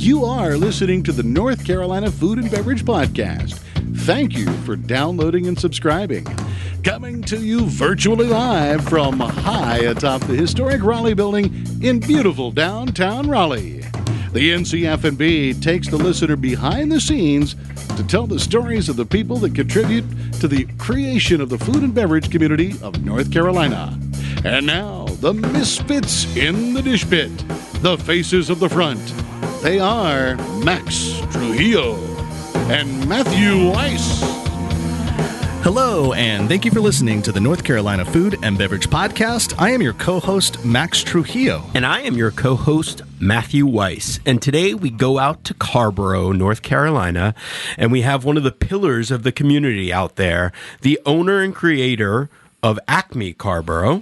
You are listening to the North Carolina Food and Beverage Podcast. Thank you for downloading and subscribing. Coming to you virtually live from high atop the historic Raleigh building in beautiful downtown Raleigh. The NCF&B takes the listener behind the scenes to tell the stories of the people that contribute to the creation of the food and beverage community of North Carolina. And now, the misfits in the dish pit, the faces of the front. They are Max Trujillo and Matthew Weiss. Hello, and thank you for listening to the North Carolina Food and Beverage Podcast. I am your co-host, Max Trujillo. And I am your co-host, Matthew Weiss. And today we go out to Carrboro, North Carolina, and we have one of the pillars of the community out there, the owner and creator of Acme Carrboro,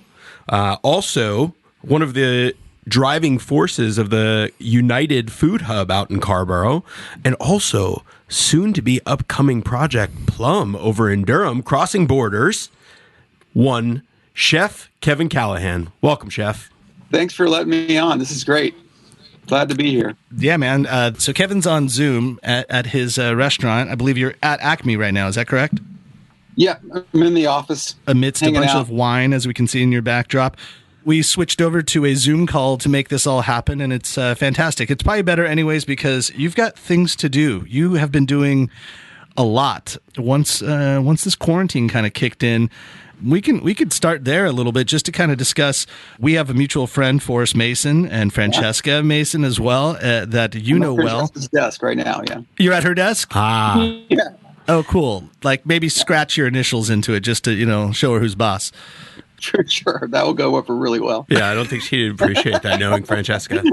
also one of the driving forces of the United Food Hub out in Carrboro, and also soon to be upcoming project Plum over in Durham, crossing borders. One, Chef Kevin Callaghan. Welcome, Chef. Thanks for letting me on. This is great. Glad to be here. Yeah, man. So Kevin's on Zoom at his restaurant. I believe you're at Acme right now. Is that correct? Yeah, I'm in the office. Amidst a bunch of wine, as we can see in your backdrop. We switched over to a Zoom call to make this all happen, and it's fantastic. It's probably better anyways because you've got things to do. You have been doing a lot. Once this quarantine kind of kicked in, we could start there a little bit just to kind of discuss. We have a mutual friend, Forrest Mason, and Francesca Mason as well, that you know well. Francesca's desk right now, yeah. You're at her desk? Ah. Yeah. Oh, cool. Like maybe scratch your initials into it just to, show her who's boss. Sure. That will go over really well. Yeah, I don't think she'd appreciate that, knowing Francesca.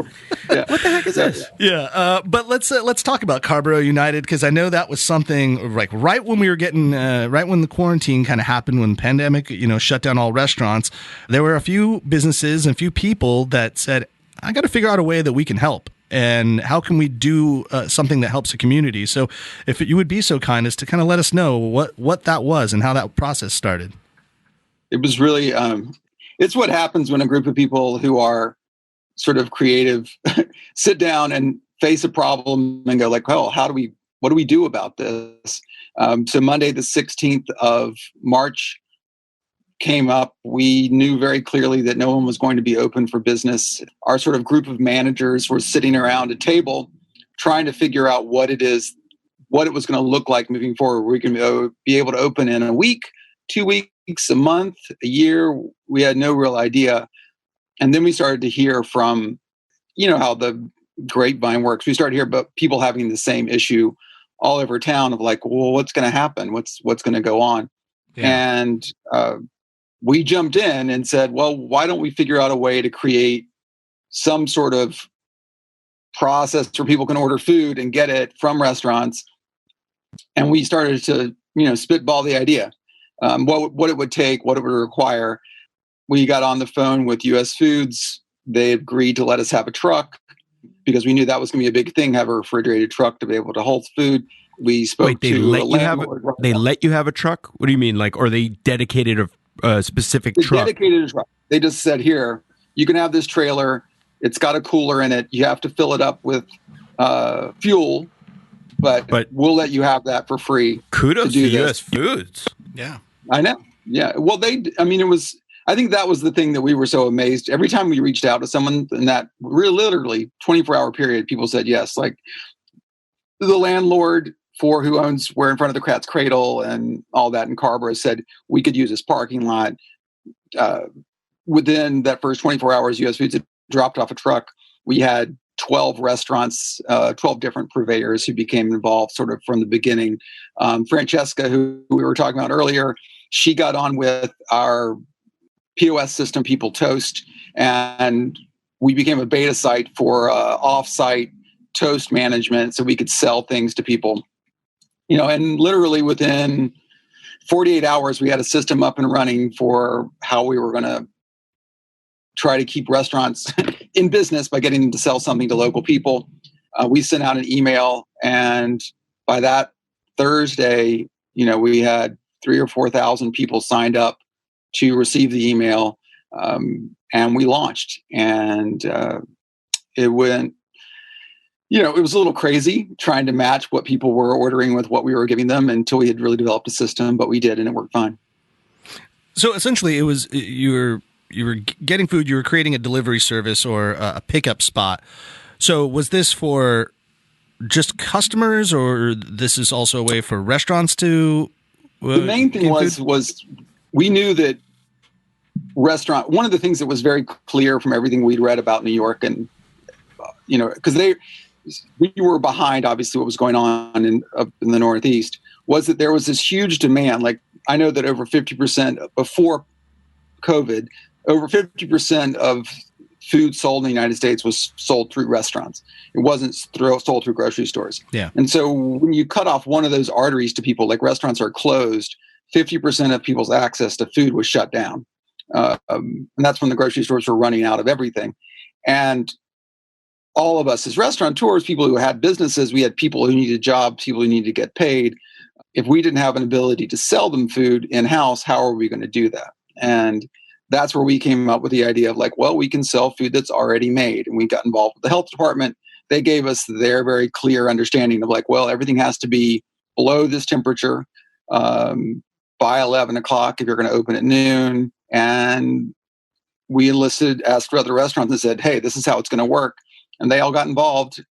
Yeah. What the heck is this? Yeah, but let's talk about Carrboro United, because I know that was something like right when we were getting right when the quarantine kind of happened, when the pandemic shut down all restaurants. There were a few businesses and a few people that said, I got to figure out a way that we can help. And how can we do something that helps the community? So if you would be so kind as to kind of let us know what that was and how that process started. It was really, it's what happens when a group of people who are sort of creative sit down and face a problem and go like, well, what do we do about this? So Monday, the 16th of March came up. We knew very clearly that no one was going to be open for business. Our sort of group of managers were sitting around a table trying to figure out what it was going to look like moving forward. We're going to be able to open in a week, 2 weeks, a month, a year. We had no real idea. And then we started to hear from, how the grapevine works. We started to hear about people having the same issue all over town of like, well, what's going to happen? What's going to go on? Yeah. And we jumped in and said, well, why don't we figure out a way to create some sort of process where people can order food and get it from restaurants? And we started to, spitball the idea. What it would take, what it would require. We got on the phone with US Foods. They agreed to let us have a truck because we knew that was going to be a big thing, have a refrigerated truck to be able to hold food. We spoke to a landlord. They let you have a truck? What do you mean? Like, or they dedicated a specific truck? They dedicated a truck. They just said, here, you can have this trailer. It's got a cooler in it. You have to fill it up with fuel, but we'll let you have that for free. Kudos to US Foods. Yeah. I know. Yeah. Well, I think that was the thing that we were so amazed. Every time we reached out to someone in that literally 24-hour period, people said yes. Like the landlord who owns We're in Front of the Cat's Cradle and all that in Carrboro said we could use this parking lot. Within that first 24 hours, US Foods had dropped off a truck. We had 12 restaurants, 12 different purveyors who became involved sort of from the beginning. Francesca, who we were talking about earlier, she got on with our POS system, People Toast, and we became a beta site for off-site toast management so we could sell things to people. And literally within 48 hours, we had a system up and running for how we were going to try to keep restaurants in business by getting them to sell something to local people. We sent out an email, and by that Thursday, we had 3,000 or 4,000 people signed up to receive the email, and we launched. And it went it was a little crazy trying to match what people were ordering with what we were giving them until we had really developed a system, but we did, and it worked fine. So essentially, it was you were getting food, you were creating a delivery service or a pickup spot. So was this for just customers, or this is also a way for restaurants to? The main thing was we knew that one of the things that was very clear from everything we'd read about New York, and because we were behind obviously what was going on up in the Northeast, was that there was this huge demand. Like, I know that over 50% before COVID, over 50% of food sold in the United States was sold through restaurants. It wasn't sold through grocery stores. Yeah. And so when you cut off one of those arteries to people, like restaurants are closed, 50% of people's access to food was shut down. And that's when the grocery stores were running out of everything. And all of us as restaurateurs, people who had businesses, we had people who needed jobs, people who needed to get paid. If we didn't have an ability to sell them food in-house, how are we going to do that? And that's where we came up with the idea of like, well, we can sell food that's already made. And we got involved with the health department. They gave us their very clear understanding of like, well, everything has to be below this temperature by 11 o'clock if you're going to open at noon. And we asked other restaurants and said, hey, this is how it's going to work. And they all got involved.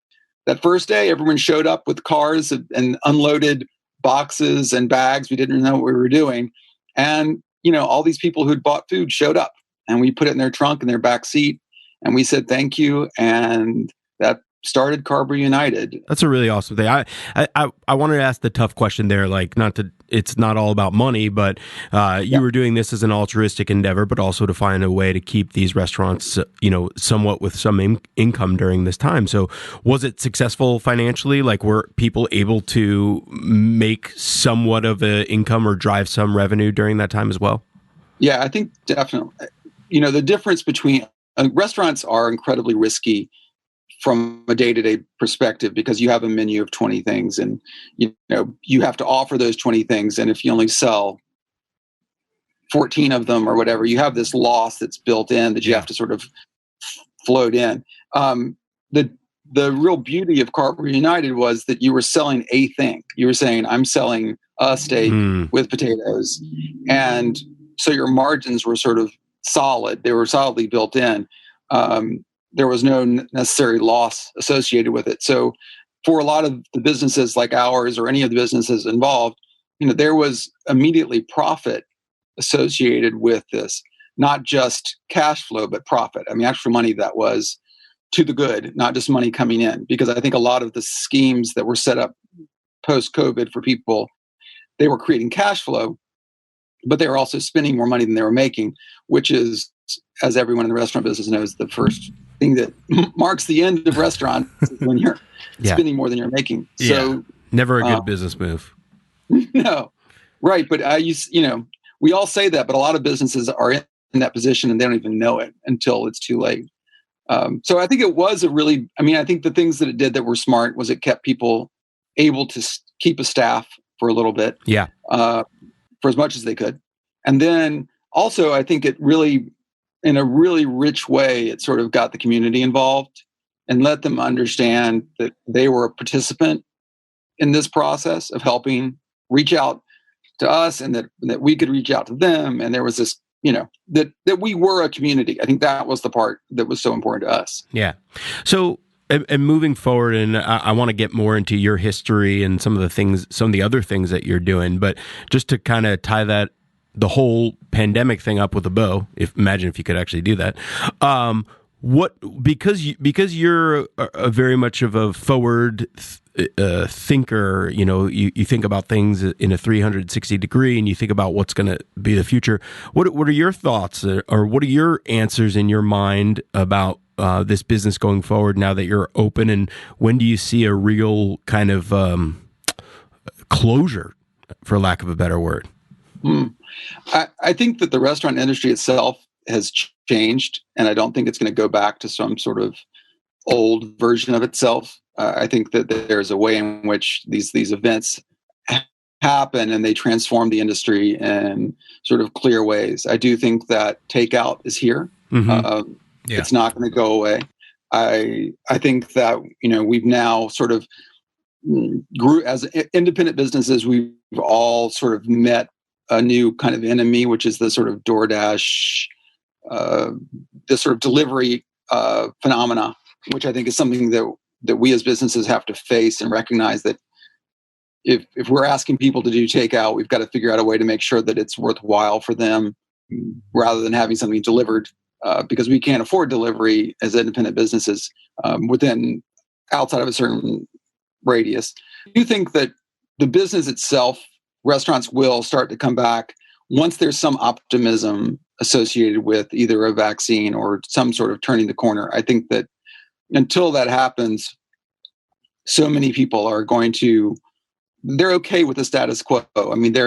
That first day, everyone showed up with cars and unloaded boxes and bags. We didn't know what we were doing. And, all these people who'd bought food showed up, and we put it in their trunk in their back seat. And we said, thank you. And that started Carrboro United. That's a really awesome thing. I wanted to ask the tough question there, like it's not all about money, but you were doing this as an altruistic endeavor, but also to find a way to keep these restaurants, somewhat with some income during this time. So was it successful financially? Like, were people able to make somewhat of an income or drive some revenue during that time as well? Yeah, I think definitely. The difference between restaurants are incredibly risky from a day-to-day perspective, because you have a menu of 20 things and you have to offer those 20 things, and if you only sell 14 of them or whatever, you have this loss that's built in that you have to sort of float in. The real beauty of Carrboro United was that you were selling a thing. You were saying, I'm selling a steak with potatoes, and so your margins were sort of solid. They were solidly built in. There was no necessary loss associated with it. So for a lot of the businesses like ours or any of the businesses involved, there was immediately profit associated with this, not just cash flow, but profit. I mean, actual money that was to the good, not just money coming in. Because I think a lot of the schemes that were set up post-COVID for people, they were creating cash flow, but they were also spending more money than they were making, which is, as everyone in the restaurant business knows, the first thing that marks the end of restaurants is when you're spending more than you're making. So never a good business move. No, right. But we all say that, but a lot of businesses are in that position and they don't even know it until it's too late. So I think it was I think the things that it did that were smart was it kept people able to keep a staff for a little bit, for as much as they could. And then also, I think it really, in a really rich way, it sort of got the community involved and let them understand that they were a participant in this process of helping reach out to us, and that we could reach out to them. And there was this, that we were a community. I think that was the part that was so important to us. Yeah. So, and moving forward, and I want to get more into your history and some of the other things that you're doing, but just to kind of tie the whole pandemic thing up with a bow. Imagine if you could actually do that. Because you're a very much of a forward thinker, you think about things in a 360 degree, and you think about what's going to be the future. What are your thoughts, or what are your answers in your mind about this business going forward now that you're open, and when do you see a real kind of closure, for lack of a better word? I think that the restaurant industry itself has changed, and I don't think it's going to go back to some sort of old version of itself. I think that there's a way in which these events happen and they transform the industry in sort of clear ways. I do think that takeout is here. It's not going to go away. I think that, we've now sort of grew as independent businesses. We've all sort of met a new kind of enemy, which is the sort of DoorDash, this sort of delivery phenomena, which I think is something that we as businesses have to face and recognize that if we're asking people to do takeout, we've got to figure out a way to make sure that it's worthwhile for them rather than having something delivered, because we can't afford delivery as independent businesses outside of a certain radius. Do you think that the business itself, restaurants will start to come back once there's some optimism associated with either a vaccine or some sort of turning the corner? I think that until that happens, so many people are they're okay with the status quo. I mean,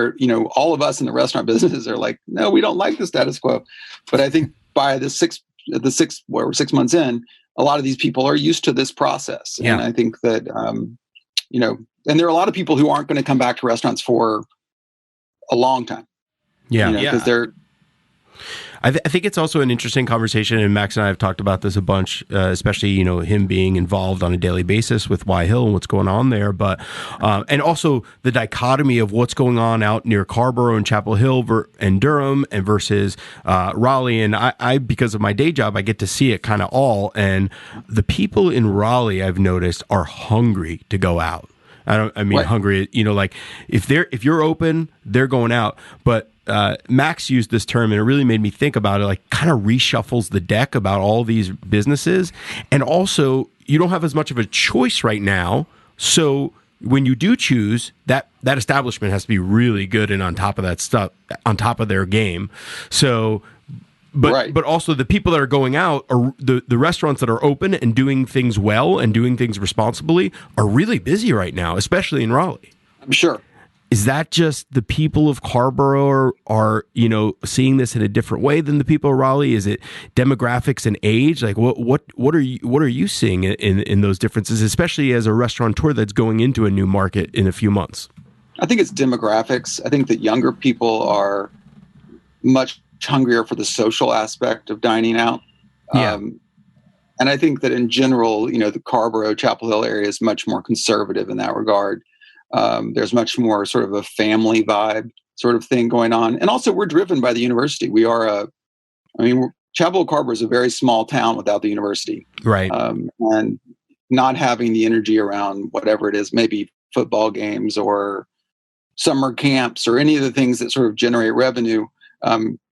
all of us in the restaurant business are like, no, we don't like the status quo. But I think by we're 6 months in, a lot of these people are used to this process. Yeah. And I think that, and there are a lot of people who aren't going to come back to restaurants for a long time. Yeah. Because they're, I think it's also an interesting conversation, and Max and I have talked about this a bunch, especially, him being involved on a daily basis with Y Hill and what's going on there, but and also the dichotomy of what's going on out near Carrboro and Chapel Hill and Durham and versus Raleigh. And I, because of my day job, I get to see it kind of all. And the people in Raleigh, I've noticed, are hungry to go out. Right. Hungry, like if you're open, they're going out. But Max used this term, and it really made me think about it, like kind of reshuffles the deck about all these businesses. And also, you don't have as much of a choice right now. So when you do choose, that establishment has to be really good and on top of that stuff, on top of their game. So, but also the people that are going out, are the restaurants that are open and doing things well and doing things responsibly are really busy right now, especially in Raleigh. I'm sure. Is that just the people of Carrboro are seeing this in a different way than the people of Raleigh? Is it demographics and age? Like what are you seeing in those differences, especially as a restaurateur that's going into a new market in a few months? I think it's demographics. I think that younger people are much hungrier for the social aspect of dining out. Yeah. And I think that in general, the Carrboro, Chapel Hill area is much more conservative in that regard. There's much more sort of a family vibe sort of thing going on. And also we're driven by the university. Chapel Hill Carrboro is a very small town without the university. Right. And not having the energy around whatever it is, maybe football games or summer camps or any of the things that sort of generate revenue,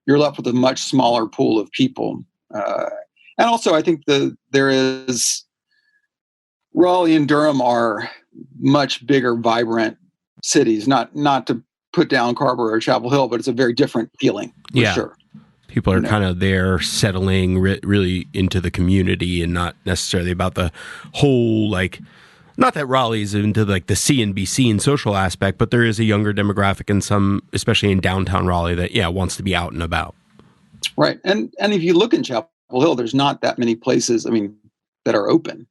you're left with a much smaller pool of people. And also I think Raleigh and Durham are much bigger, vibrant cities. Not to put down Carrboro or Chapel Hill, but it's a very different feeling for sure. People are kind of there settling really into the community and not necessarily about the whole, not that Raleigh's into the CNBC and social aspect, but there is a younger demographic in some, especially in downtown Raleigh, that wants to be out and about. Right. And if you look in Chapel Hill, there's not that many places, that are open.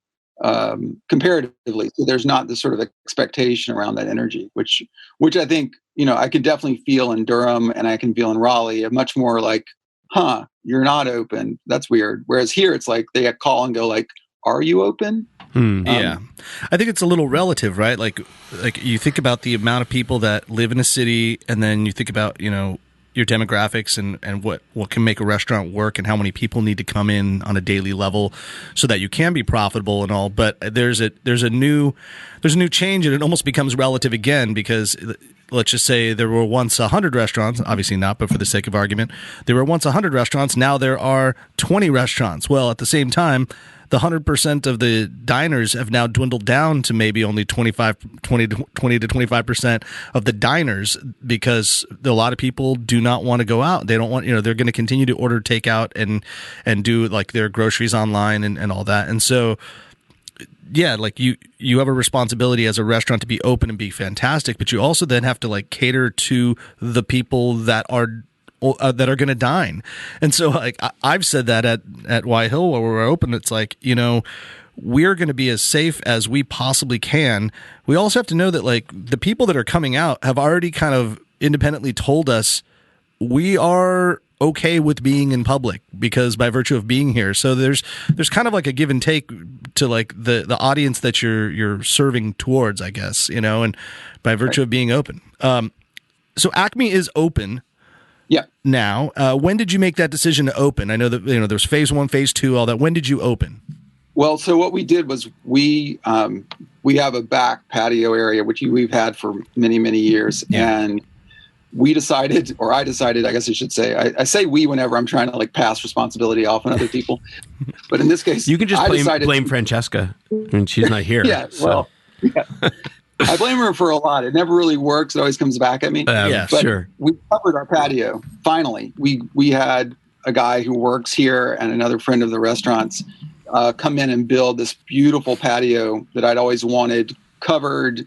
Comparatively, so there's not this sort of expectation around that energy, which I think I can definitely feel in Durham and I can feel in Raleigh. A much more you're not open. That's weird. Whereas here, it's like they call and go are you open? Yeah, I think it's a little relative, right? Like you think about the amount of people that live in a city, and then you think about your demographics and what can make a restaurant work and how many people need to come in on a daily level so that you can be profitable and all. But there's a new change, and it almost becomes relative again, because let's just say there were once 100 restaurants, obviously not, but for the sake of argument, there were once 100 restaurants. Now there are 20 restaurants. Well, at the same time, the 100% of the diners have now dwindled down to maybe only 20 to 25% of the diners, because a lot of people do not want to go out. They don't want, they're going to continue to order takeout and do their groceries online and all that. And so, yeah, you have a responsibility as a restaurant to be open and be fantastic, but you also then have to cater to the people that are going to dine. And so I've said that at Y Hill where we're open, it's we're going to be as safe as we possibly can. We also have to know that the people that are coming out have already kind of independently told us we are okay with being in public because by virtue of being here. So there's kind of like a give and take to like the audience that you're serving towards, I guess, and by virtue of being open. So Acme is open. Yeah. Now, when did you make that decision to open? I know that there's phase 1, phase 2, all that. When did you open? Well, so what we did was we have a back patio area which we've had for many, many years, and we decided, or I decided, I guess I should say, I say we whenever I'm trying to like pass responsibility off on other people, but in this case, you can just blame Francesca. I mean, she's not here. Yeah, so. well, yeah. I blame her for a lot. It never really works. It always comes back at me. Yeah, but sure. We covered our patio. Finally, we had a guy who works here and another friend of the restaurant's come in and build this beautiful patio that I'd always wanted, covered,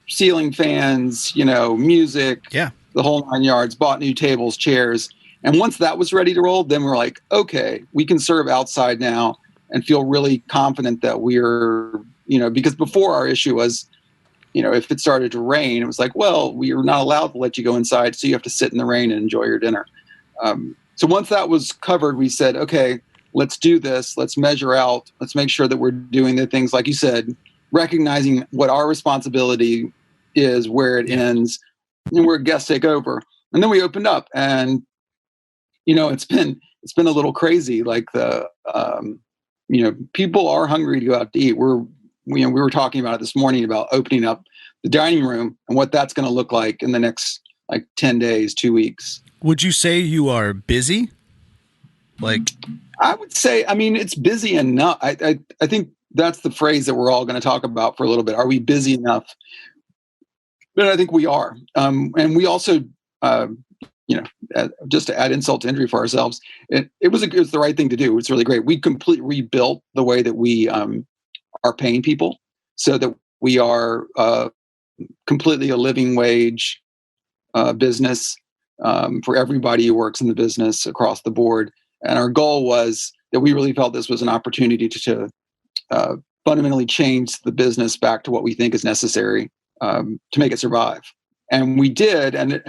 ceiling fans, music, the whole 9 yards, bought new tables, chairs. And once that was ready to roll, then we're like, okay, we can serve outside now and feel really confident that we're, because before our issue was, if it started to rain, it was like, well, we are not allowed to let you go inside, so you have to sit in the rain and enjoy your dinner. So once that was covered, we said, okay, let's do this. Let's measure out. Let's make sure that we're doing the things, like you said, recognizing what our responsibility is, where it ends, and where guests take over. And then we opened up, and it's been a little crazy. Like people are hungry to go out to eat. We were talking about it this morning about opening up the dining room and what that's going to look like in the next 10 days, 2 weeks. Would you say you are busy? I would say, it's busy enough. I think that's the phrase that we're all going to talk about for a little bit. Are we busy enough? But I think we are. And we also, just to add insult to injury for ourselves, it was the right thing to do. It's really great. We completely rebuilt the way that we are paying people so that we are completely a living wage business for everybody who works in the business across the board. And our goal was that we really felt this was an opportunity to fundamentally change the business back to what we think is necessary to make it survive. And we did, and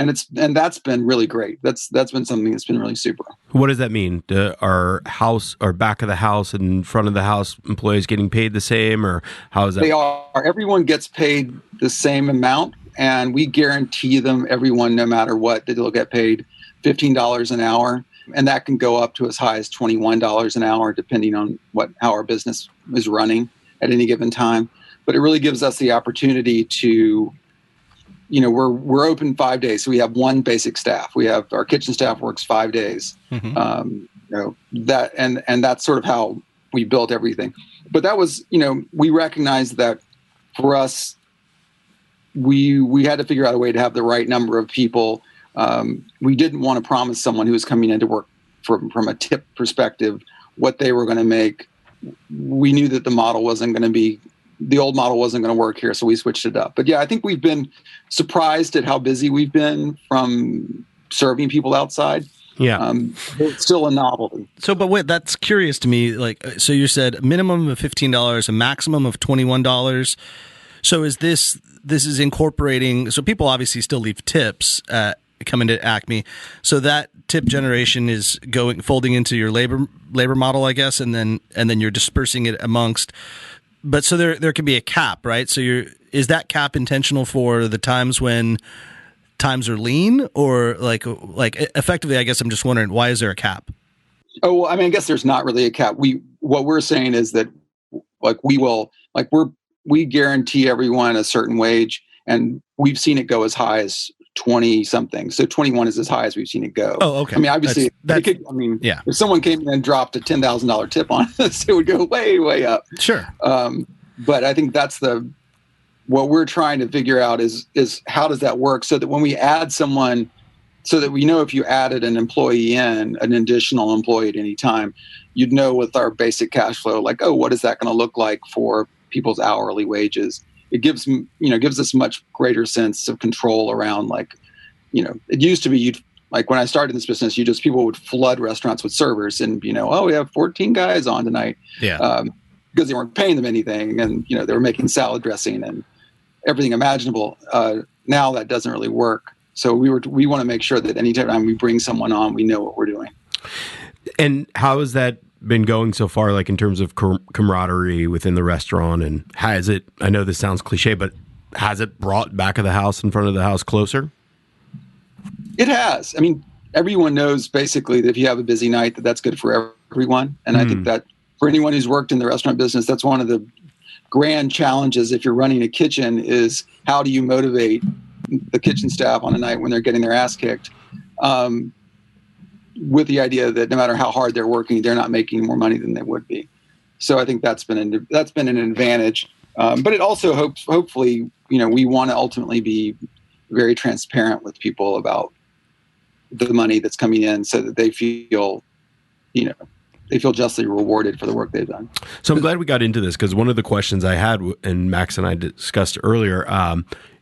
that's been really great. That's been something that's been really super. What does that mean? Our house, or back of the house and front of the house employees getting paid the same, or how is that? They are. Everyone gets paid the same amount, and we guarantee them, everyone, no matter what, that they'll get paid $15 an hour, and that can go up to as high as $21 an hour, depending on how our business is running at any given time. But it really gives us the opportunity to, we're open 5 days, so we have one basic staff. We have our kitchen staff works 5 days. Mm-hmm. That and that's sort of how we built everything. But that was, we recognized that for us, we had to figure out a way to have the right number of people. We didn't want to promise someone who was coming in to work from a tip perspective what they were going to make. We knew that the old model wasn't going to work here, so we switched it up. But yeah, I think we've been surprised at how busy we've been from serving people outside. Yeah. It's still a novelty. So, but wait, that's curious to me. So you said a minimum of $15, a maximum of $21. So this is incorporating, so people obviously still leave tips coming to Acme. So that tip generation is folding into your labor model, I guess, and then you're dispersing it amongst. But so there can be a cap, right? So is that cap intentional for the times when times are lean, or like effectively? I guess I'm just wondering, why is there a cap? Oh, well, I guess there's not really a cap. What we're saying is that we guarantee everyone a certain wage, and we've seen it go as high as 20 something. So 21 is as high as we've seen it go. Oh, okay. Obviously, if someone came in and dropped a $10,000 tip on us, it would go way, way up. Sure. But I think that's what we're trying to figure out is how does that work so that when we add someone, so that we know if you added an employee an additional employee at any time, you'd know with our basic cash flow, what is that going to look like for people's hourly wages? It gives us much greater sense of control around, it used to be when I started in this business, people would flood restaurants with servers and, we have 14 guys on tonight. Yeah. Because they weren't paying them anything, and, they were making salad dressing and everything imaginable. Now that doesn't really work. So we want to make sure that anytime we bring someone on, we know what we're doing. And how has that been going so far, like in terms of camaraderie within the restaurant? And has it, I know this sounds cliche, but has it brought back of the house and front of the house closer? It has. I mean, everyone knows basically that if you have a busy night, that's good for everyone. And I think that for anyone who's worked in the restaurant business, that's one of the grand challenges if you're running a kitchen is how do you motivate the kitchen staff on a night when they're getting their ass kicked, with the idea that no matter how hard they're working, they're not making more money than they would be. So I think that's been an advantage. But it also hopefully, we want to ultimately be very transparent with people about the money that's coming in so that they feel justly rewarded for the work they've done. So I'm glad we got into this because one of the questions I had, and Max and I discussed earlier,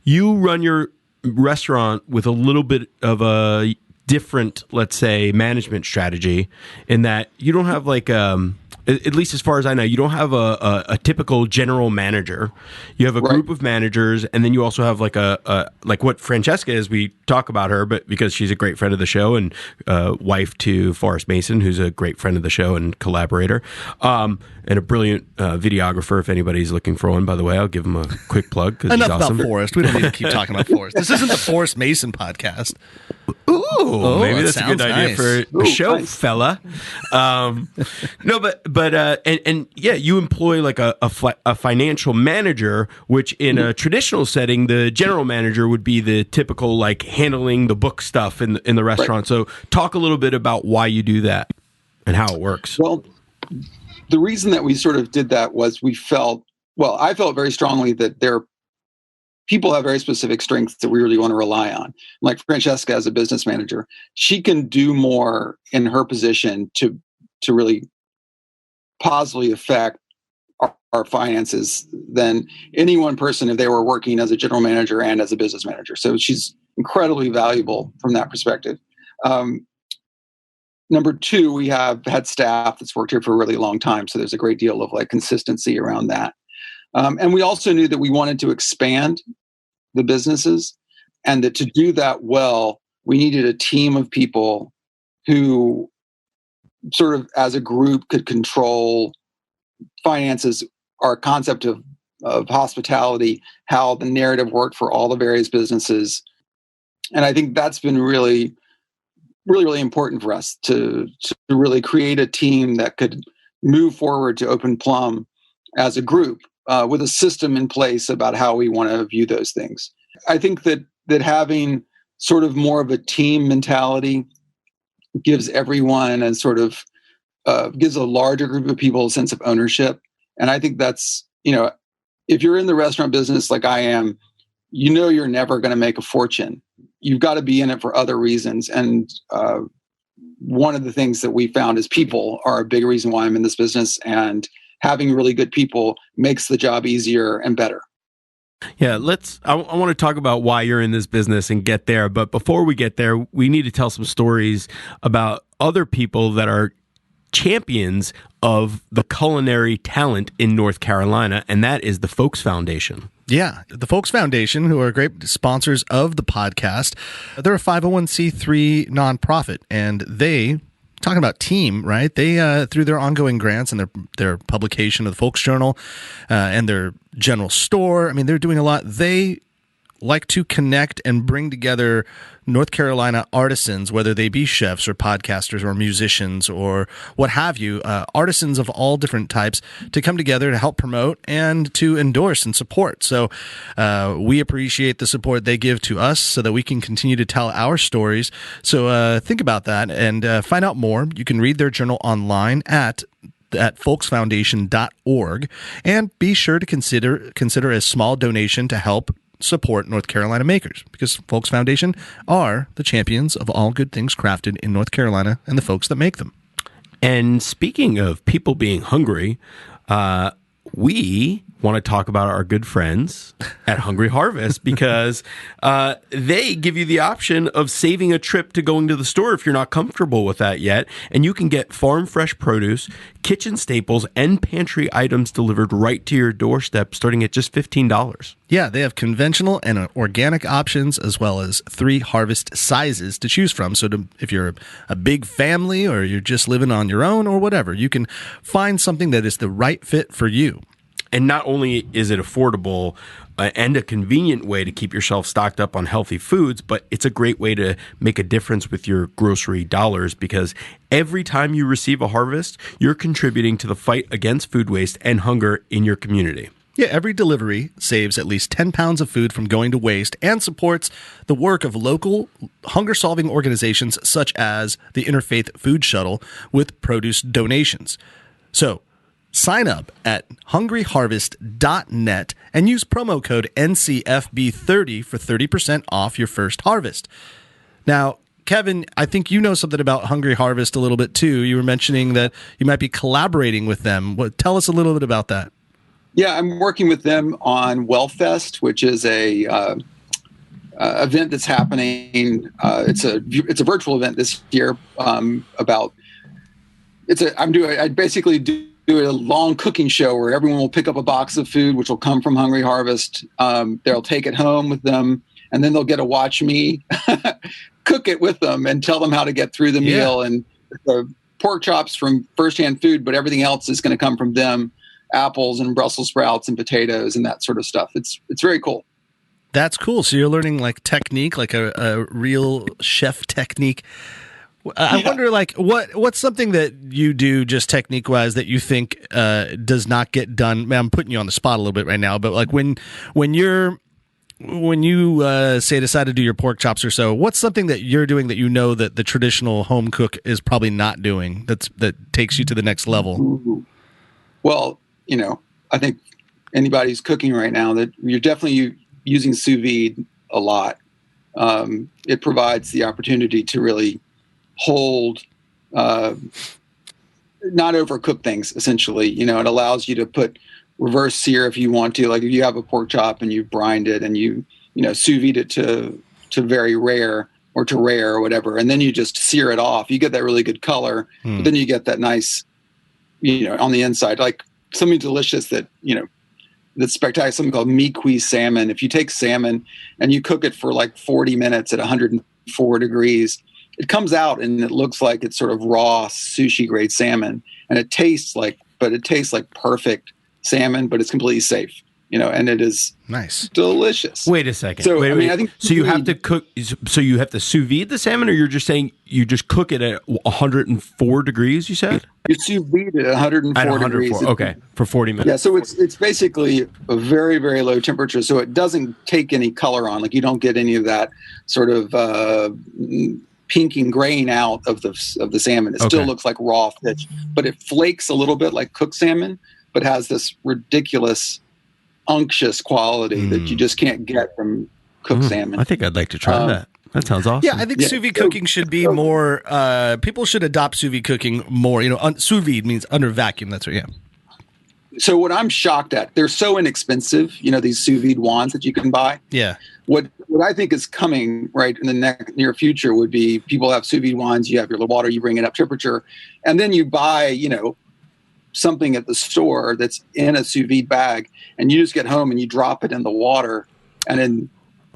you run your restaurant with a little bit of a different, let's say, management strategy in that you don't have like, at least as far as I know, you don't have a typical general manager. You have a group of managers, and then you also have like like what Francesca is. We talk about her, but because she's a great friend of the show and wife to Forrest Mason, who's a great friend of the show and collaborator, and a brilliant videographer. If anybody's looking for one, by the way, I'll give him a quick plug. Enough awesome. about Forrest. We don't need to keep talking about Forrest. This isn't the Forrest Mason podcast. Ooh, maybe that's a good idea for a show, nice. fella. No, but and yeah, you employ like a financial manager, which in a traditional setting, the general manager would be the typical like handling the book stuff in the restaurant. So talk a little bit about why you do that and how it works. Well, the reason that we sort of did that was I felt very strongly that people have very specific strengths that we really want to rely on. Like Francesca as a business manager, she can do more in her position to really positively affect our finances than any one person if they were working as a general manager and as a business manager. So she's incredibly valuable from that perspective. Number two, we have had staff that's worked here for a really long time. So there's a great deal of like consistency around that. And we also knew that we wanted to expand the businesses and that to do that well, we needed a team of people who sort of as a group could control finances, our concept of hospitality, how the narrative worked for all the various businesses. And I think that's been really, really, really important for us to really create a team that could move forward to open Plum as a group with a system in place about how we want to view those things. I think that having sort of more of a team mentality gives everyone a sort of gives a larger group of people a sense of ownership. And I think that's, if you're in the restaurant business like I am, you're never going to make a fortune. You've got to be in it for other reasons. And one of the things that we found is people are a big reason why I'm in this business. And having really good people makes the job easier and better. Yeah, I want to talk about why you're in this business and get there. But before we get there, we need to tell some stories about other people that are champions of the culinary talent in North Carolina, and that is the Folks Foundation. Yeah, the Folks Foundation, who are great sponsors of the podcast, they're a 501c3 nonprofit, and they, talking about team, right? They, through their ongoing grants and their publication of the Folks Journal and their general store, they're doing a lot. They like to connect and bring together North Carolina artisans, whether they be chefs or podcasters or musicians or what have you, artisans of all different types, to come together to help promote and to endorse and support. So we appreciate the support they give to us so that we can continue to tell our stories. So think about that and find out more. You can read their journal online at folksfoundation.org, and be sure to consider a small donation to help support North Carolina makers, because Folks Foundation are the champions of all good things crafted in North Carolina and the folks that make them. And speaking of people being hungry, we want to talk about our good friends at Hungry Harvest because they give you the option of saving a trip to going to the store if you're not comfortable with that yet. And you can get farm fresh produce, kitchen staples, and pantry items delivered right to your doorstep starting at just $15. Yeah, they have conventional and organic options as well as 3 harvest sizes to choose from. So if you're a big family or you're just living on your own or whatever, you can find something that is the right fit for you. And not only is it affordable and a convenient way to keep yourself stocked up on healthy foods, but it's a great way to make a difference with your grocery dollars because every time you receive a harvest, you're contributing to the fight against food waste and hunger in your community. Yeah, every delivery saves at least 10 pounds of food from going to waste and supports the work of local hunger-solving organizations such as the Interfaith Food Shuttle with produce donations. So, sign up at hungryharvest.net and use promo code NCFB30 for 30% off your first harvest. Now, Kevin, I think you know something about Hungry Harvest a little bit too. You were mentioning that you might be collaborating with them. Tell us a little bit about that. Yeah, I'm working with them on Wellfest, which is a event that's happening. It's a virtual event this year. I basically do a long cooking show where everyone will pick up a box of food, which will come from Hungry Harvest. They'll take it home with them, and then they'll get to watch me cook it with them and tell them how to get through the meal. And the pork chops from Firsthand Food, but everything else is going to come from them. Apples and Brussels sprouts and potatoes and that sort of stuff. It's very cool. That's cool. So you're learning like technique, like a real chef technique. I wonder, like, what's something that you do just technique wise that you think does not get done? Man, I'm putting you on the spot a little bit right now, but like when you say decide to do your pork chops or so, what's something that you're doing that you know that the traditional home cook is probably not doing that takes you to the next level? Ooh. Well, I think anybody who's cooking right now that you're definitely using sous vide a lot. It provides the opportunity to really hold, not overcook things, essentially. It allows you to put reverse sear if you want to. Like if you have a pork chop and you've brined it and you sous vide it to very rare or to rare or whatever, and then you just sear it off. You get that really good color, but then you get that nice, on the inside, like something delicious that's spectacular, something called mi-cuit salmon. If you take salmon and you cook it for like 40 minutes at 104 degrees, it comes out and it looks like it's sort of raw sushi grade salmon. And it tastes like perfect salmon, but it's completely safe, and it is nice, delicious. Wait a second. So, wait. I think so you have to cook. So you have to sous vide the salmon, or you're just saying you just cook it at 104 degrees? You said you sous vide at 104 degrees. Okay, for 40 minutes. Yeah. So it's basically a very, very low temperature, so it doesn't take any color on. Like you don't get any of that sort of pinking grain out of the salmon. It still looks like raw fish, but it flakes a little bit like cooked salmon, but has this ridiculous unctuous quality that you just can't get from cooked salmon. I think I'd like to try that. That sounds awesome. Yeah, I think sous vide cooking should be more. People should adopt sous vide cooking more. Sous vide means under vacuum. That's what. Yeah. So what I'm shocked at, they're so inexpensive. These sous vide wands that you can buy. Yeah. What I think is coming right in the near future would be people have sous vide wands. You have your water, you bring it up temperature, and then you buy something at the store that's in a sous vide bag, and you just get home and you drop it in the water, and in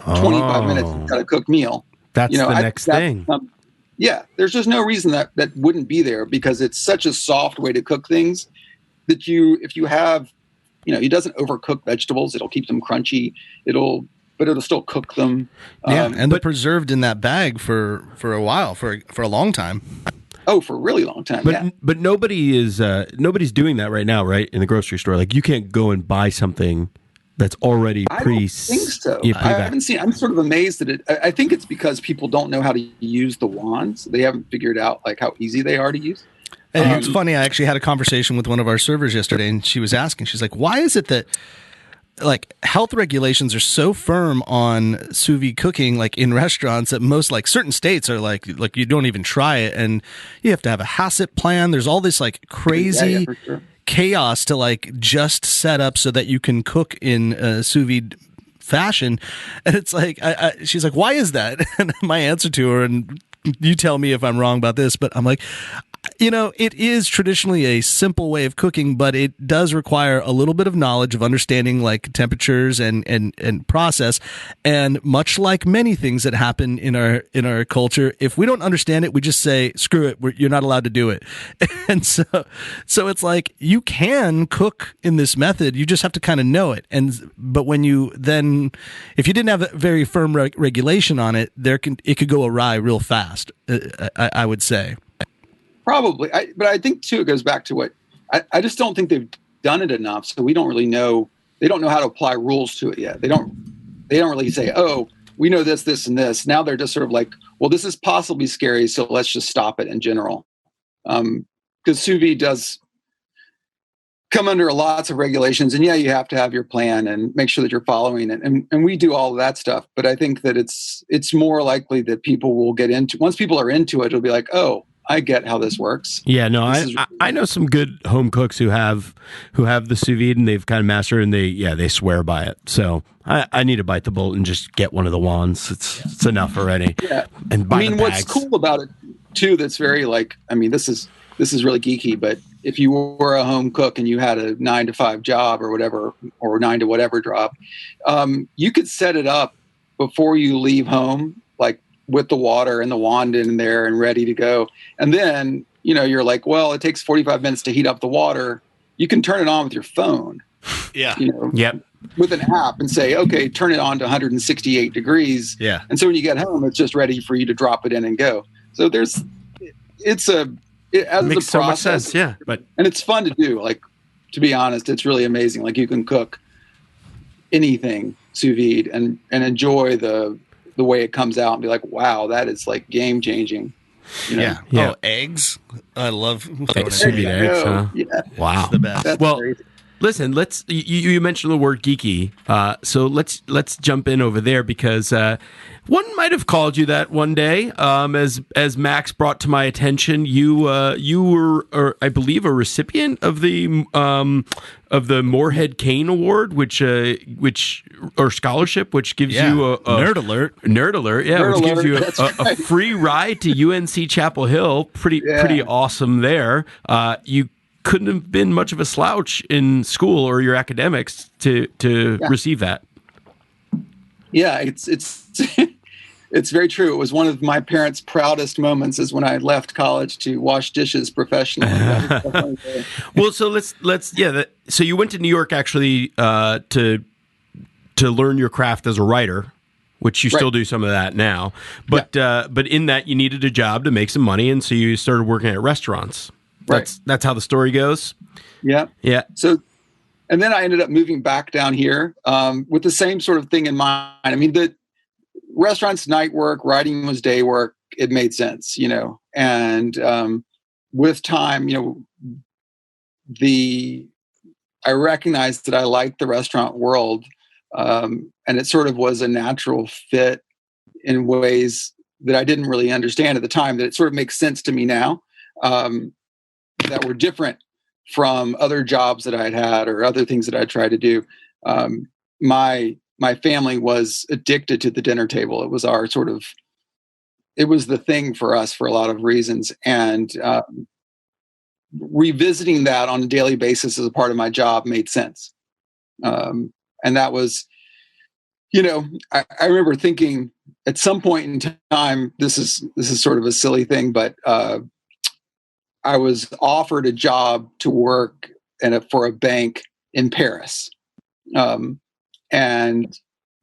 25 minutes you've got a cooked meal. That's the next thing. There's just no reason that wouldn't be there, because it's such a soft way to cook things that if you have, it doesn't overcook vegetables. It'll keep them crunchy. But it'll still cook them. And they're preserved in that bag for a while, for a long time. Oh, for a really long time. But nobody's doing that right now, right? In the grocery store, like you can't go and buy something that's already I don't think so. I haven't seen. I'm sort of amazed at it. I think it's because people don't know how to use the wands. They haven't figured out like how easy they are to use. And it's funny. I actually had a conversation with one of our servers yesterday, and she was asking. She's like, "Why is it that?" Like health regulations are so firm on sous vide cooking, like in restaurants, that most like certain states are like you don't even try it, and you have to have a HACCP plan. There's all this like crazy chaos to like just set up so that you can cook in sous vide fashion. And it's like, she's like, why is that? And my answer to her, and you tell me if I'm wrong about this, but I'm like, it is traditionally a simple way of cooking, but it does require a little bit of knowledge of understanding like temperatures and process. And much like many things that happen in our culture, if we don't understand it, we just say, screw it, you're not allowed to do it. And so it's like, you can cook in this method, you just have to kind of know it. But when if you didn't have a very firm regulation on it, it could go awry real fast, I would say. Probably. But I think, too, it goes back to what I just don't think they've done it enough. So we don't really know. They don't know how to apply rules to it yet. They don't really say, oh, we know this, this, and this. Now they're just sort of like, well, this is possibly scary, so let's just stop it in general. Because sous vide does come under lots of regulations. And, yeah, you have to have your plan and make sure that you're following it. And we do all of that stuff. But I think that it's more likely that people will get into – once people are into it, it'll be like, oh, I get how this works. Yeah, no, I know some good home cooks who have the sous vide and they've kind of mastered and they swear by it. So I need to bite the bullet and just get one of the wands. It's enough already. Yeah, and buy the bags. What's cool about it too, that's very like, I mean, this is really geeky, but if you were a home cook and you had a 9-to-5 job or whatever, or 9 to whatever job, you could set it up before you leave home, like with the water and the wand in there and ready to go. And then, you're like, well, it takes 45 minutes to heat up the water. You can turn it on with your phone. Yeah. Yep. With an app and say, okay, turn it on to 168 degrees. Yeah. And so when you get home, it's just ready for you to drop it in and go. So it makes so much sense. Yeah. And it's fun to do. Like, to be honest, it's really amazing. Like, you can cook anything sous vide and enjoy the way it comes out and be like, wow, that is like game changing. Yeah. Oh, eggs. I love sous vide eggs. Huh? Yeah. Wow. It's the best. That's well, crazy. Listen, you mentioned the word geeky. So let's jump in over there because one might have called you that one day. As Max brought to my attention, you were, I believe, a recipient of the Moorhead Kane Award, which scholarship, which gives you a nerd alert. Yeah, which gives you a free ride to UNC Chapel Hill. Pretty awesome there. You couldn't have been much of a slouch in school or your academics to receive that. Yeah, it's it's very true. It was one of my parents' proudest moments is when I left college to wash dishes professionally. Well, so let's so you went to New York actually to learn your craft as a writer, which you still do some of that now. But but in that you needed a job to make some money, and so you started working at restaurants. That's how the story goes. Yeah. Yeah. So, and then I ended up moving back down here with the same sort of thing in mind. I mean, the restaurant's night work, writing was day work. It made sense, and with time, I recognized that I liked the restaurant world, and it sort of was a natural fit in ways that I didn't really understand at the time, that it sort of makes sense to me now. That were different from other jobs that I'd had or other things that I tried to do. My family was addicted to the dinner table. It was it was the thing for us for a lot of reasons. And revisiting that on a daily basis as a part of my job made sense. And that was, I remember thinking at some point in time, this is sort of a silly thing, but I was offered a job to work for a bank in Paris. And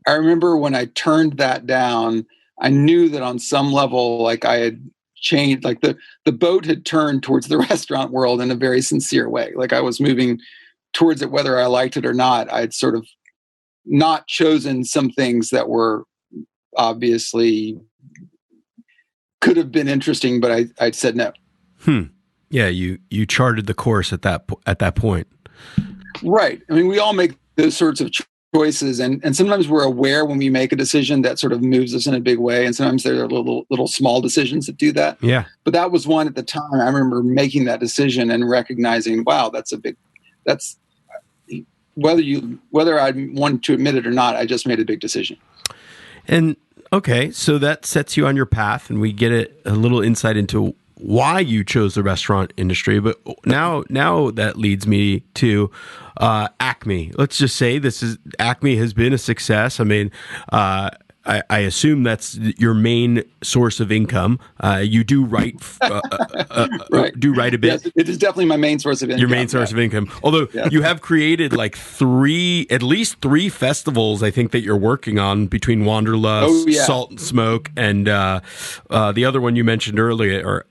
I remember when I turned that down, I knew that on some level, like I had changed, like the boat had turned towards the restaurant world in a very sincere way. Like I was moving towards it, whether I liked it or not. I'd sort of not chosen some things that were obviously could have been interesting, but I said no. Yeah, you charted the course at that point. Right. I mean, we all make those sorts of choices, and sometimes we're aware when we make a decision that sort of moves us in a big way, and sometimes there are little small decisions that do that. Yeah. But that was one at the time. I remember making that decision and recognizing, wow, that's a big that's whether I want to admit it or not, I just made a big decision. And okay, so that sets you on your path, and we get a little insight into why you chose the restaurant industry. But now that leads me to Acme. Let's just say Acme has been a success. I mean, I assume that's your main source of income. You do write, right. Do write a bit. Yes, it is definitely my main source of income. Your main source of income. Although you have created like at least three festivals, I think, that you're working on between Wanderlust, Salt and Smoke, and the other one you mentioned earlier.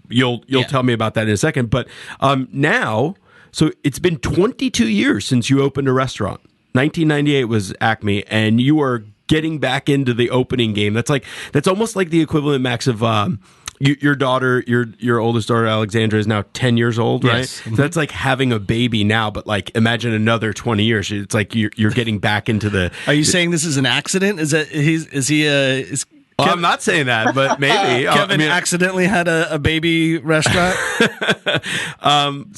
You'll tell me about that in a second. But now, so it's been 22 years since you opened a restaurant. 1998 was Acme, and you are getting back into the opening game. That's almost like the equivalent, Max, of your daughter, your oldest daughter Alexandra is now 10 years old, right? Yes. Mm-hmm. So that's like having a baby now, but like imagine another 20 years. It's like you're getting back into the. Are you saying this is an accident? Well, I'm not saying that, but maybe Kevin accidentally had a baby restaurant.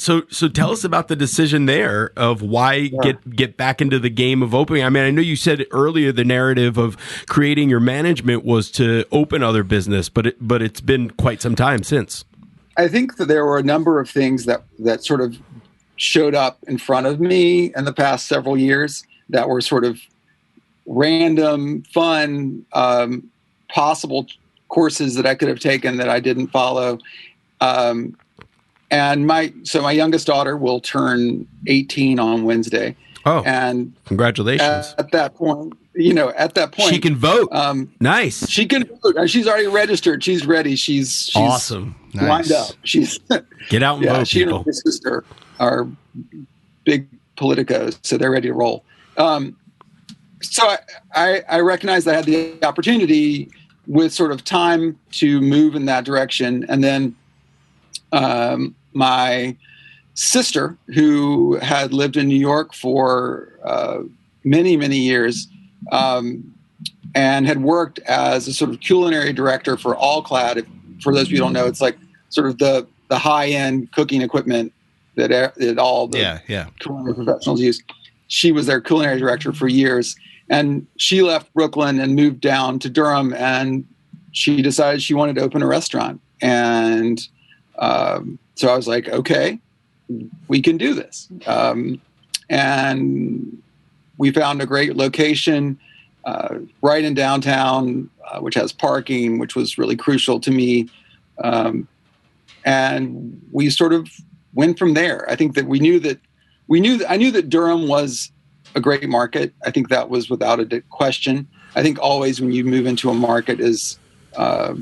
So tell us about the decision there of why get back into the game of opening. I mean, I know you said earlier the narrative of creating your management was to open other business, but it's been quite some time since. I think that there were a number of things that sort of showed up in front of me in the past several years that were sort of random, fun, possible courses that I could have taken that I didn't follow. And my youngest daughter will turn 18 on Wednesday. Oh, and congratulations. At that point, she can vote. Nice. She can vote. She's already registered. She's ready. She's awesome. Lined up. She's get out and vote. She people. and her sister are big politicos, so they're ready to roll. So I recognized I had the opportunity with sort of time to move in that direction. And then my sister, who had lived in New York for many, many years and had worked as a sort of culinary director for All-Clad. For those of you who don't know, it's like sort of the high-end cooking equipment that all the culinary professionals use. She was their culinary director for years. And she left Brooklyn and moved down to Durham, and she decided she wanted to open a restaurant. And so I was like, okay, we can do this. And we found a great location right in downtown, which has parking, which was really crucial to me. And we sort of went from there. I think that I knew that Durham was a great market. I think that was without a question. I think always when you move into a market I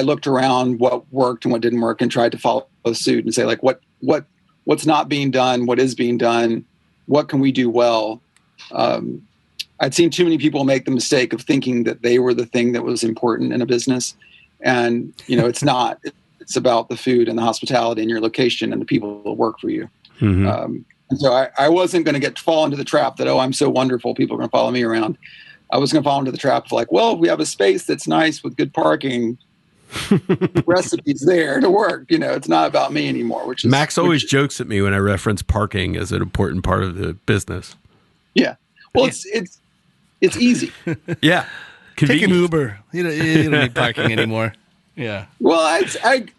looked around what worked and what didn't work and tried to follow suit and say like, what's not being done? What is being done? What can we do well? I'd seen too many people make the mistake of thinking that they were the thing that was important in a business. And, it's not. It's about the food and the hospitality and your location and the people that work for you. Mm-hmm. And so I wasn't going to fall into the trap that, I'm so wonderful, people are going to follow me around. I was going to fall into the trap of like, well, we have a space that's nice with good parking, recipes there to work. It's not about me anymore. Max always jokes at me when I reference parking as an important part of the business. Yeah. Well, it's easy. Yeah. Take an Uber. You don't need parking anymore. Yeah. Well,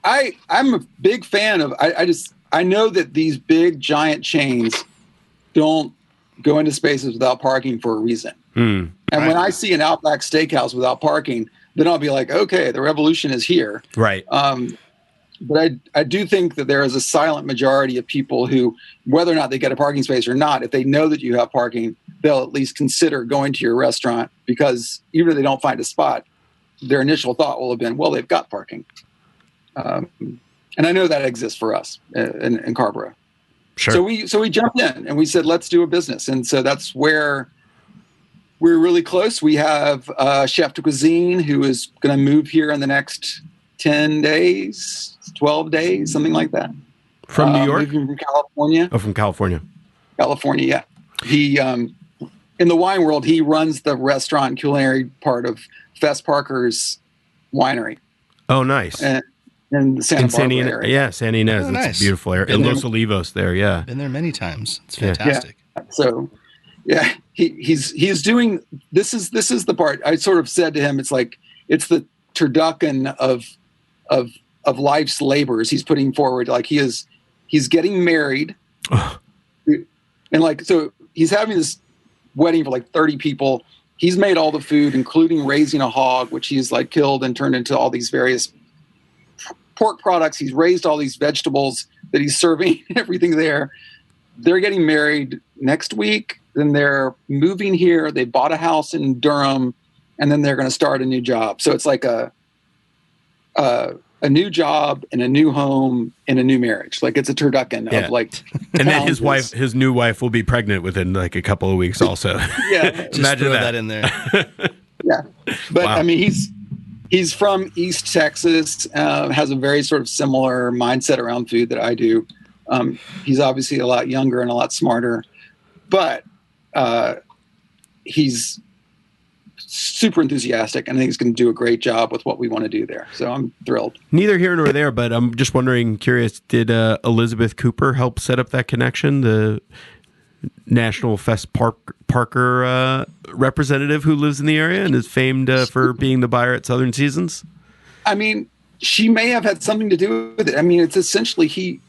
I'm a big fan of, I know that these big giant chains don't go into spaces without parking for a reason. And when I see an Outback Steakhouse without parking, then I'll be like, okay, the revolution is here. Right. But I do think that there is a silent majority of people who, whether or not they get a parking space or not, if they know that you have parking, they'll at least consider going to your restaurant, because even if they don't find a spot, their initial thought will have been, well, they've got parking. And I know that exists for us in Carrboro. Sure. So we jumped in and we said, let's do a business. And so that's where we're really close. We have Chef de Cuisine, who is going to move here in the next 10 days, 12 days, something like that. From New York? Moving from California. Oh, from California. California, yeah. He, in the wine world, he runs the restaurant culinary part of Fess Parker's winery. Oh, nice. And in the Santa Barbara Ynez, area. yeah, Santa Ynez. Oh, That's nice. a beautiful area. And Los Olivos there, yeah. Been there many times. It's fantastic. Yeah. So, yeah, he's doing this is the part I sort of said to him. It's like it's the turducken of life's labors he's putting forward. Like he's getting married, and like so he's having this wedding for like 30 people. He's made all the food, including raising a hog, which he's like killed and turned into all these various pork products. He's raised all these vegetables that he's serving, everything there. They're getting married next week. Then they're moving here. They bought a house in Durham, and then they're going to start a new job. So it's like a new job and a new home and a new marriage. Like it's a turducken of like, and then his new wife will be pregnant within like a couple of weeks also. Yeah. Just imagine that in there. Yeah. But wow. I mean, he's from East Texas, has a very sort of similar mindset around food that I do. He's obviously a lot younger and a lot smarter, but he's super enthusiastic, and I think he's going to do a great job with what we want to do there. So I'm thrilled. Neither here nor there, but I'm just wondering, curious, did Elizabeth Cooper help set up that connection, the National Fest Parker representative who lives in the area and is famed for being the buyer at Southern Seasons? I mean, she may have had something to do with it. I mean, it's essentially he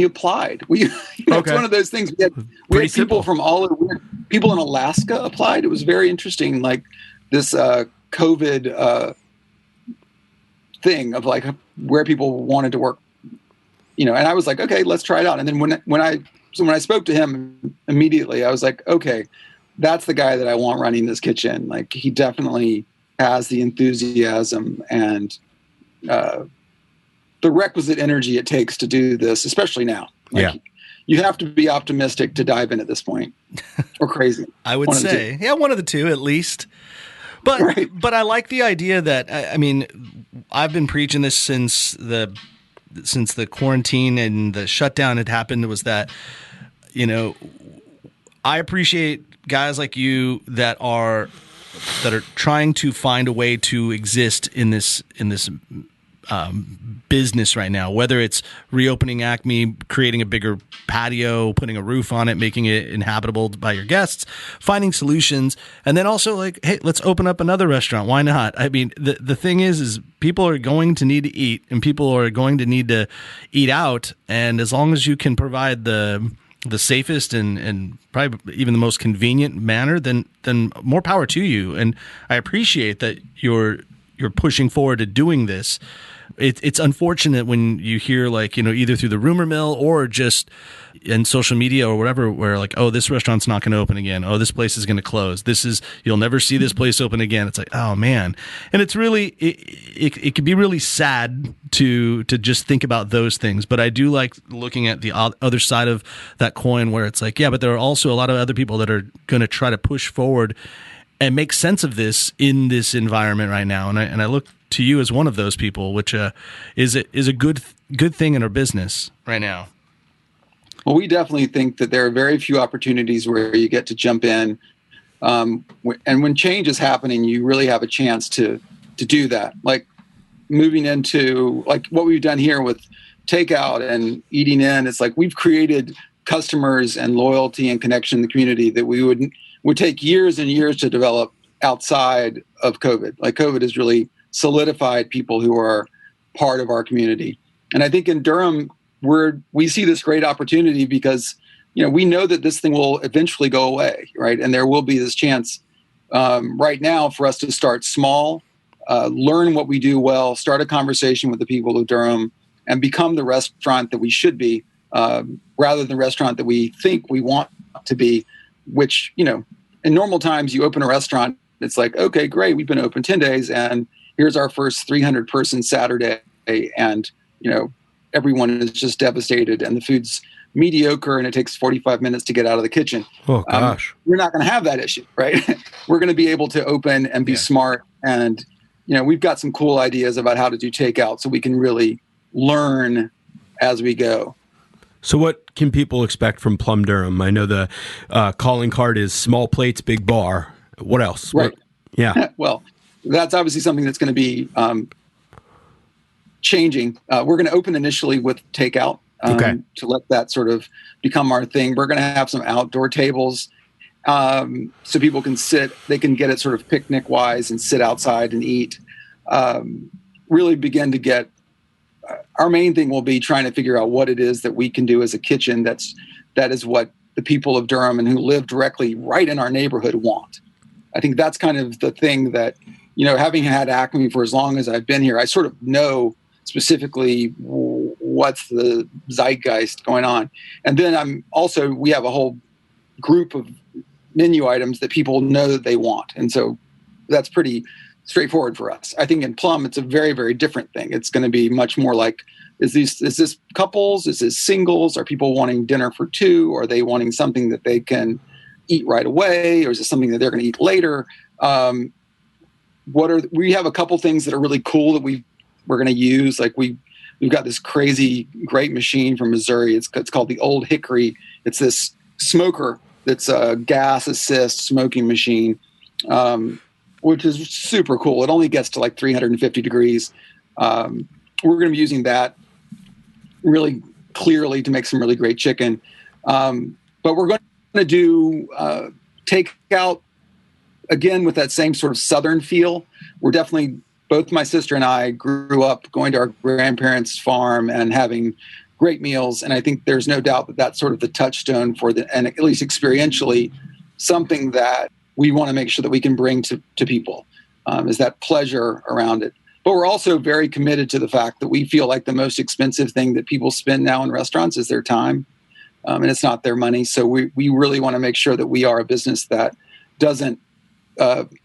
applied. It's one of those things. We had people from all over. People in Alaska applied. It was very interesting. Like this COVID thing of like where people wanted to work. And I was like, okay, let's try it out. And then when I spoke to him immediately, I was like, okay, that's the guy that I want running this kitchen. Like he definitely has the enthusiasm and the requisite energy it takes to do this, especially now. Like, you have to be optimistic to dive in at this point, or crazy. I would say, one of the two at least. But but I like the idea that I mean, I've been preaching this since the quarantine and the shutdown had happened. Was that I appreciate guys like you that are trying to find a way to exist in this business right now, whether it's reopening Acme, creating a bigger patio, putting a roof on it, making it inhabitable by your guests, finding solutions, and then also like, hey, let's open up another restaurant. Why not? I mean, the thing is people are going to need to eat, and people are going to need to eat out, and as long as you can provide the safest and probably even the most convenient manner, then more power to you. And I appreciate that you're pushing forward to doing this. It's unfortunate when you hear like, either through the rumor mill or just in social media or whatever, where like, oh, this restaurant's not going to open again. Oh, this place is going to close. You'll never see this place open again. It's like, oh man. And it's really, it can be really sad to just think about those things. But I do like looking at the other side of that coin where it's like, yeah, but there are also a lot of other people that are going to try to push forward and make sense of this in this environment right now. And I look to you as one of those people, which is a good thing in our business right now. Well, we definitely think that there are very few opportunities where you get to jump in. And when change is happening, you really have a chance to do that. Like moving into like what we've done here with takeout and eating in, it's like we've created customers and loyalty and connection in the community that we would take years and years to develop outside of COVID. Like COVID has really solidified people who are part of our community. And I think in Durham, we see this great opportunity because, we know that this thing will eventually go away, right? And there will be this chance right now for us to start small, learn what we do well, start a conversation with the people of Durham, and become the restaurant that we should be, rather than the restaurant that we think we want to be, which, in normal times you open a restaurant, it's like, okay, great, we've been open 10 days and here's our first 300 person Saturday. And, everyone is just devastated and the food's mediocre and it takes 45 minutes to get out of the kitchen. Oh gosh. We're not going to have that issue, right? We're going to be able to open and be smart. And, we've got some cool ideas about how to do takeout so we can really learn as we go. So what can people expect from Plum Durham? I know the calling card is small plates, big bar. What else? Right. Yeah. Well, that's obviously something that's going to be changing. We're going to open initially with takeout to let that sort of become our thing. We're going to have some outdoor tables so people can sit. They can get it sort of picnic wise and sit outside and eat. Really begin to get. Our main thing will be trying to figure out what it is that we can do as a kitchen. That is what the people of Durham and who live directly right in our neighborhood want. I think that's kind of the thing that, having had Acme for as long as I've been here, I sort of know specifically what's the zeitgeist going on. And then we have a whole group of menu items that people know that they want. And so that's pretty straightforward for us. I think in Plum, it's a very, very different thing. It's going to be much more like, is this couples? Is this singles? Are people wanting dinner for two? Are they wanting something that they can eat right away? Or is it something that they're going to eat later? We have a couple things that are really cool that we're going to use. Like we've got this crazy great machine from Missouri. It's called the Old Hickory. It's this smoker that's a gas assist smoking machine, which is super cool. It only gets to like 350 degrees. We're going to be using that really clearly to make some really great chicken. But we're going to do takeout again with that same sort of Southern feel. We're definitely, both my sister and I grew up going to our grandparents' farm and having great meals. And I think there's no doubt that that's sort of the touchstone and at least experientially, something that we want to make sure that we can bring to people, is that pleasure around it. But we're also very committed to the fact that we feel like the most expensive thing that people spend now in restaurants is their time, and it's not their money. So we really want to make sure that we are a business that doesn't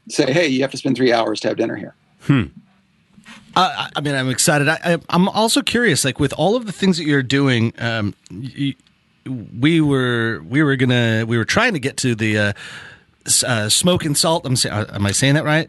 say, hey, you have to spend 3 hours to have dinner here. I mean, I'm excited. I'm also curious, like with all of the things that you're doing, we were trying to get to the smoke and salt. Am I saying that right?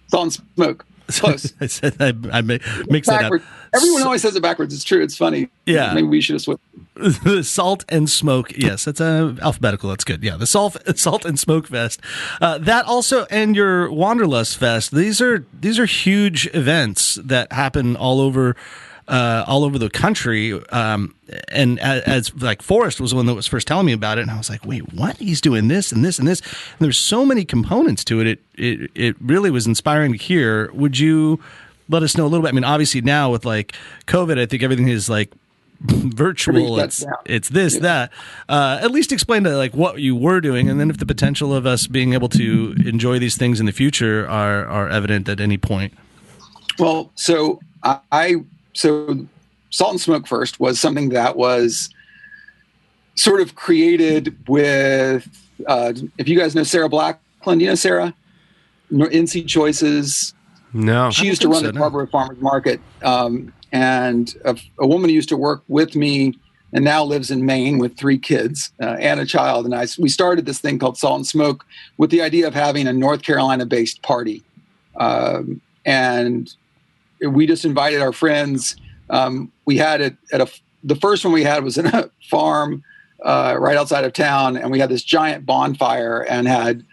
Salt and smoke. Close. I said I mixed that up. Everyone always says it backwards. It's true. It's funny. Yeah. Maybe we should have switched. Salt and smoke. Yes, that's alphabetical. That's good. Yeah, the salt and smoke fest. That also, and your Wanderlust Fest. These are huge events that happen all over the country. And as like Forrest was the one that was first telling me about it, and I was like, wait, what? He's doing this and this and this. And there's so many components to it. It really was inspiring to hear. Would you let us know a little bit? I mean, obviously now with like COVID, I think everything is like virtual. It's this, that. At least explain to like what you were doing, and then if the potential of us being able to enjoy these things in the future are evident at any point. Well, so Salt and Smoke First was something that was sort of created with, if you guys know Sarah Blackland, you know Sarah? NC Choices. No. She used to run the Carrboro Farmers Market, and a woman who used to work with me and now lives in Maine with 3 kids and a child. And we started this thing called Salt and Smoke with the idea of having a North Carolina-based party. And we just invited our friends. We had it the first one we had was in a farm right outside of town, and we had this giant bonfire and had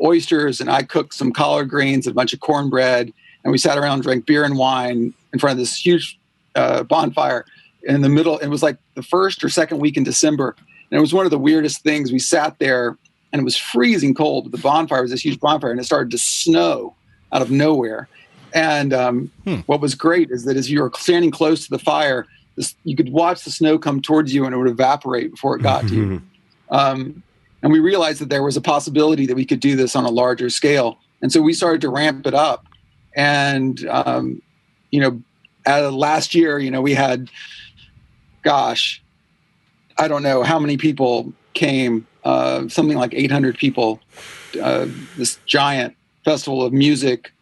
oysters, and I cooked some collard greens and a bunch of cornbread, and we sat around and drank beer and wine in front of this huge bonfire in the middle. It was like the first or second week in December, and it was one of the weirdest things. We sat there, and it was freezing cold. The bonfire was this huge bonfire, and it started to snow out of nowhere. And what was great is that as you were standing close to the fire, you could watch the snow come towards you, and it would evaporate before it got to you. And we realized that there was a possibility that we could do this on a larger scale. And so we started to ramp it up. And, last year, we had, I don't know how many people came, something like 800 people, this giant festival of music,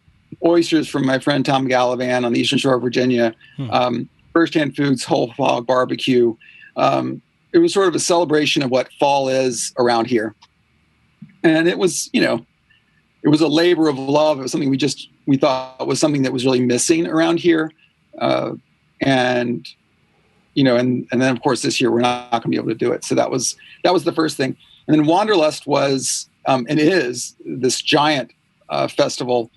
oysters from my friend Tom Gallivan on the Eastern Shore of Virginia, Firsthand Foods, whole hog barbecue. It was sort of a celebration of what fall is around here. And it was, it was a labor of love. It was something we thought was something that was really missing around here. And then of course this year we're not going to be able to do it. So that was the first thing. And then Wanderlust was, and is this giant festival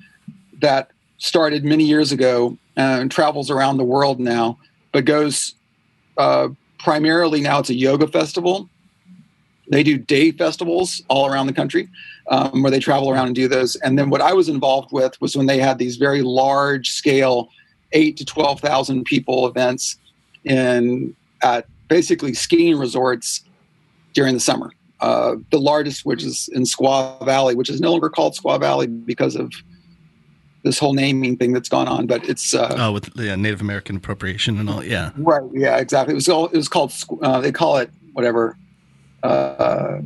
that started many years ago and travels around the world now, but goes primarily now it's a yoga festival. They do day festivals all around the country where they travel around and do those. And then what I was involved with was when they had these very large scale 8 to 12,000 people events at basically skiing resorts during the summer. The largest, which is in Squaw Valley, which is no longer called Squaw Valley because of this whole naming thing that's gone on, but it's with Native American appropriation and all. Yeah, right. Yeah, exactly. It was called. They call it whatever. Squaw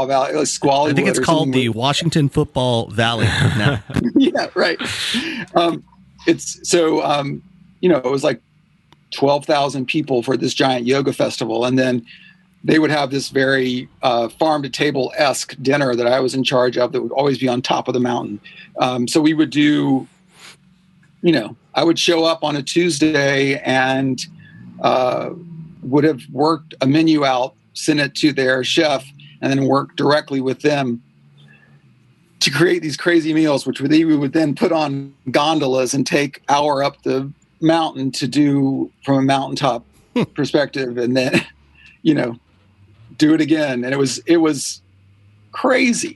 Valley, Squally. I think it's called the Washington Football Valley now. Yeah, right. It's so it was like 12,000 people for this giant yoga festival, and then they would have this very farm to table-esque dinner that I was in charge of that would always be on top of the mountain. So we would do, I would show up on a Tuesday and would have worked a menu out, sent it to their chef, and then work directly with them to create these crazy meals, which we would then put on gondolas and take hour up the mountain to do from a mountaintop perspective, and then, do it again. And it was crazy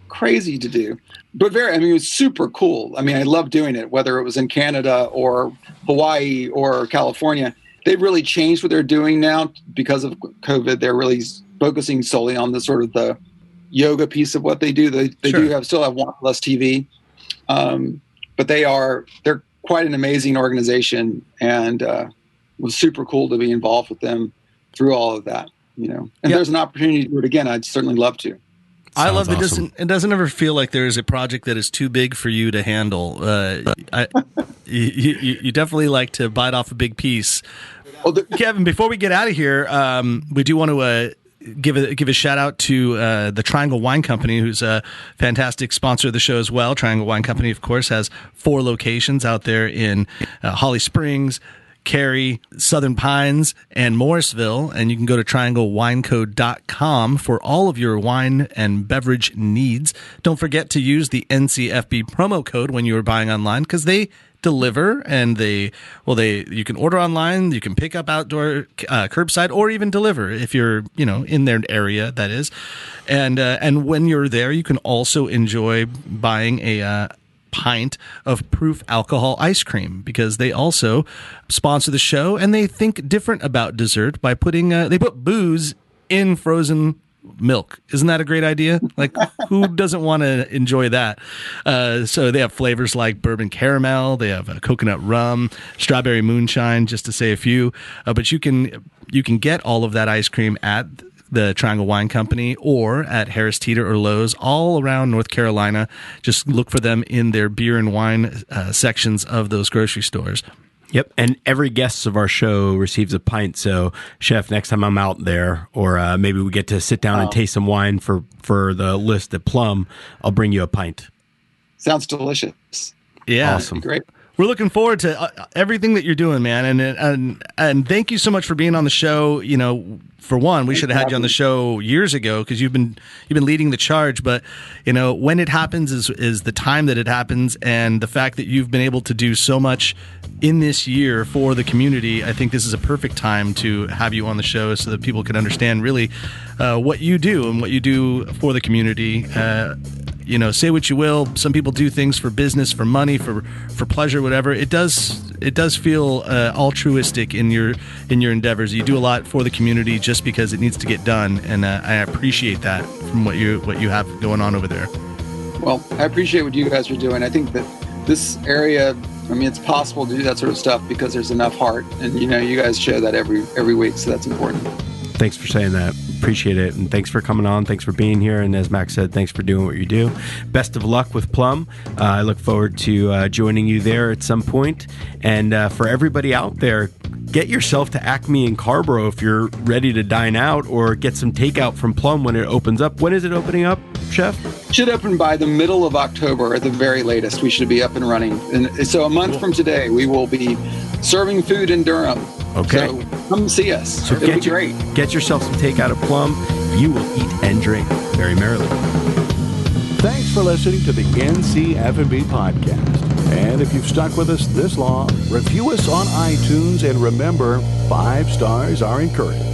to do, but it was super cool. I mean, I love doing it, whether it was in Canada or Hawaii or California. They've really changed what they're doing now because of COVID. They're really focusing solely on the sort of the yoga piece of what they do. They sure. still have Wanderlust TV, but they're quite an amazing organization, and it was super cool to be involved with them through all of that. And if there's an opportunity to do it again, I'd certainly love to. I love that. Awesome. It doesn't ever feel like there is a project that is too big for you to handle. You definitely like to bite off a big piece. Kevin, before we get out of here, we do want to give a shout out to the Triangle Wine Company, who's a fantastic sponsor of the show as well. Triangle Wine Company, of course, has 4 locations out there in Holly Springs, Cary, Southern Pines, and Morrisville, and you can go to trianglewineco.com for all of your wine and beverage needs. Don't forget to use the NCFB promo code when you are buying online, because they deliver, and you can order online, you can pick up outdoor curbside, or even deliver if you're in their area, that is. And when you're there, you can also enjoy buying a pint of Proof alcohol ice cream, because they also sponsor the show, and they think different about dessert by putting they put booze in frozen milk. Isn't that a great idea? Like, who doesn't want to enjoy that? So they have flavors like bourbon caramel, they have coconut rum, strawberry moonshine, just to say a few. But you can get all of that ice cream at the Triangle Wine Company or at Harris Teeter or Lowe's all around North Carolina. Just look for them in their beer and wine sections of those grocery stores. Yep, and every guest of our show receives a pint. So, Chef, next time I'm out there, or maybe we get to sit down and taste some wine for the list at Plum, I'll bring you a pint. Sounds delicious. Yeah, awesome, great. We're looking forward to everything that you're doing, man, and thank you so much for being on the show. For one, we should have had you on the show years ago, because you've been leading the charge. But when it happens is the time that it happens, and the fact that you've been able to do so much in this year for the community. I think this is a perfect time to have you on the show so that people can understand really what you do and what you do for the community. Say what you will. Some people do things for business, for money, for pleasure, whatever. It does feel altruistic in your endeavors. You do a lot for the community just because it needs to get done, and I appreciate that from what you have going on over there. Well, I appreciate what you guys are doing. I think that this area, it's possible to do that sort of stuff because there's enough heart, and you guys show that every week, so that's important. Thanks for saying that. Appreciate it. And thanks for coming on. Thanks for being here. And as Max said, thanks for doing what you do. Best of luck with Plum. I look forward to joining you there at some point. And for everybody out there, get yourself to Acme and Carrboro if you're ready to dine out, or get some takeout from Plum when it opens up. When is it opening up, Chef? Should open by the middle of October at the very latest. We should be up and running. And so a month from today, we will be serving food in Durham. Okay. So come see us. So It'll be great. Get yourself some takeout of Plum. You will eat and drink very merrily. Thanks for listening to the NCF&B podcast. And if you've stuck with us this long, review us on iTunes, and remember, 5 stars are encouraged.